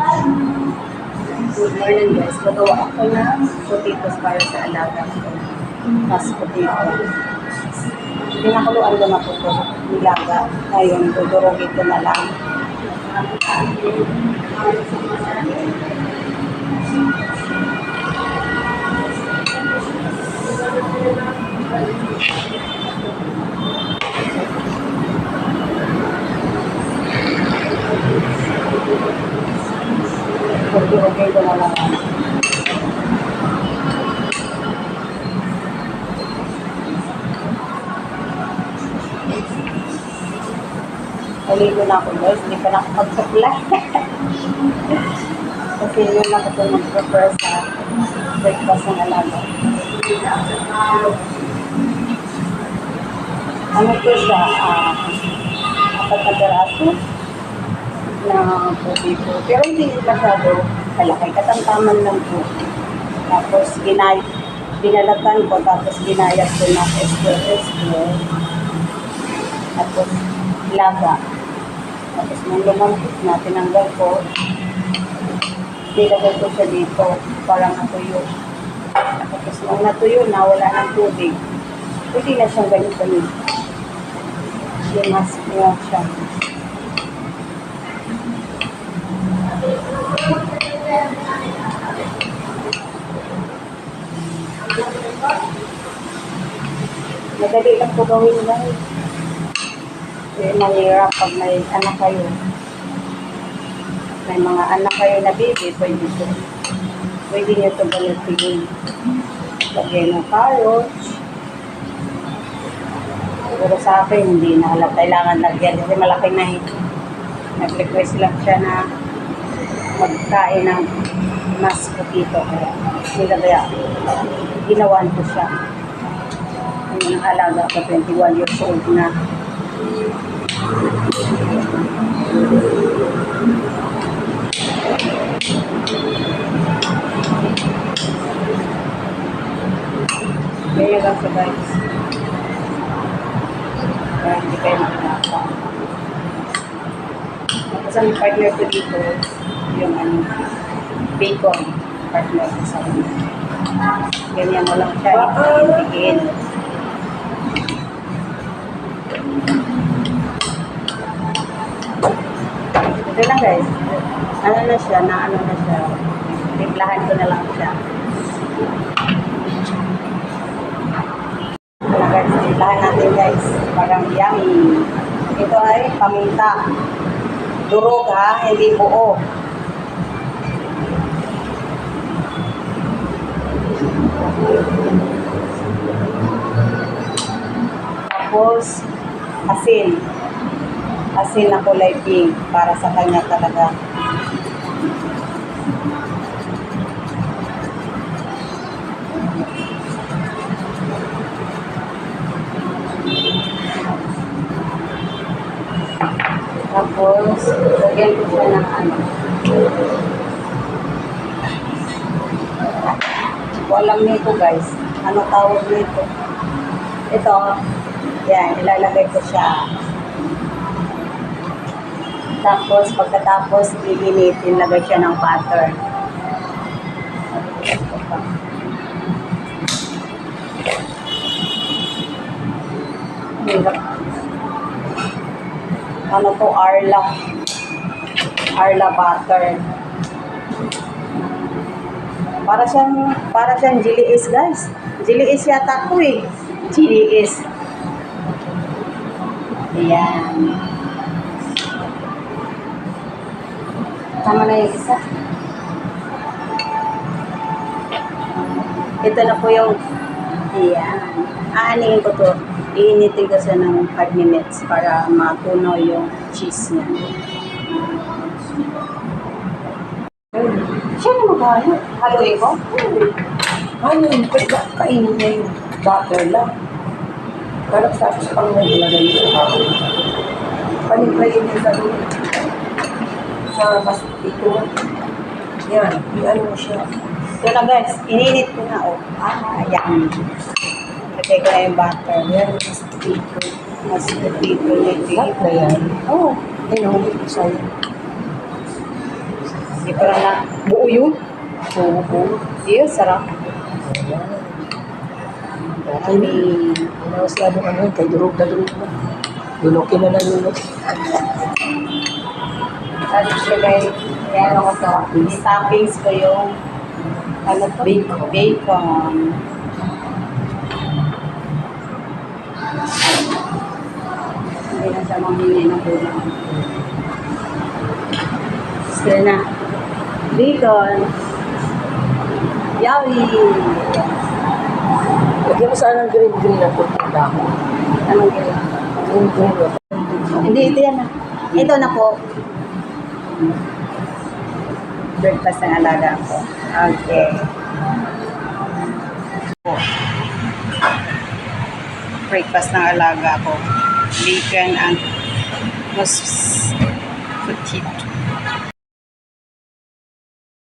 Good morning guys. Magawa ako ng potatoes para sa alaga ko. Mas potato. Pinakuluan ko na po ito. Nilaga. Ngayon, dudurugin ko na lang. Dudurugin ko na lang. Naligo na ako guys, hindi pa nakapag-supply. Kasi yun lang ako mag-prepare sa breakfast ng alaga. Ano po siya, 4 na peraso na potato. Pero hindi masyado kalaki, katamtaman lang po. Tapos binalatan ko, tapos ginayat ko na esquire. Tapos laga. Tapos nung lumambot na, tinanggal ko, nilagay ko siya dito para matuyo. Tapos nung natuyo na, wala ng tubig, pwede na siyang ganito-ganito. Limas niya siya. Madali lang po gawin guys. Mahirap pag may anak kayo. May mga anak kayo na baby, pwede nyo ito galitin. Lagyan ng carrots. Pero sa akin, hindi na kailangan lagyan. Kasi malaki na nag-request lang siya na magkain ng mas potato. Kaya ginawan ko siya. Yung alaga ko, 21 years old na. Kaya lang siya guys. Kaya hindi kayo makinapa. Tapos ang partner ko dito, yung bacon partner ko sa akin. Ganyan mo lang siya, hintihin. Ito lang guys, ano na siya, timplahan ko na lang siya. Ano guys, timplahan natin guys, parang yummy. Ito ay paminta. Durog ha, hindi buo. Tapos, asin. Asin na kulay pink para sa kanya talaga. Tapos, lagyan ko siya ng walang nito guys. Ano tawag nito? Ito. Yan, ilalagay ko siya. Tapos, pagkatapos, iinitin, lagay siya ng butter. Ano to? Arla butter. Para siyang Chili's guys. Chili's yata ko eh. Chili's. Ayan. Tama na yung isa. Ito na po yung, ayan. Aaningin ko to. Iinitin ko siya ng 5 minutes para matunaw yung cheese niya. Siya na mag-halo. Haluin ko? Ano yun? Kainin niya yung butter lang. Pero tapos pang nilagay yung halo. Panipayin niya sa mas ito. Yan, i-ano mo siya. Ito na guys, ininit ko na oh. Ayan. Lagay ko na yung butter. Yan, mas ito. Mas potato. Lahat na yan. Oh. Ayun, hindi ko sa'yo. Hindi ko lang na buo yun. Oo. Iyo, sarap. Kami, inawas lang yung ano, kay durog na. Lunukin na lunukin. At siyempre, kaya ano ko to, toppings ko yung ano to? Bacon. Hindi na siya manghingi ng bulang. Gusto na. Bacon. Yummy! Lagyan mo sana ng green na puting dahon. Anong gano'n? Green na. Hindi, ito yan na. Ito na po. Breakfast ng alaga ko. Okay. Breakfast ng alaga ko. Bacon and mashed potato.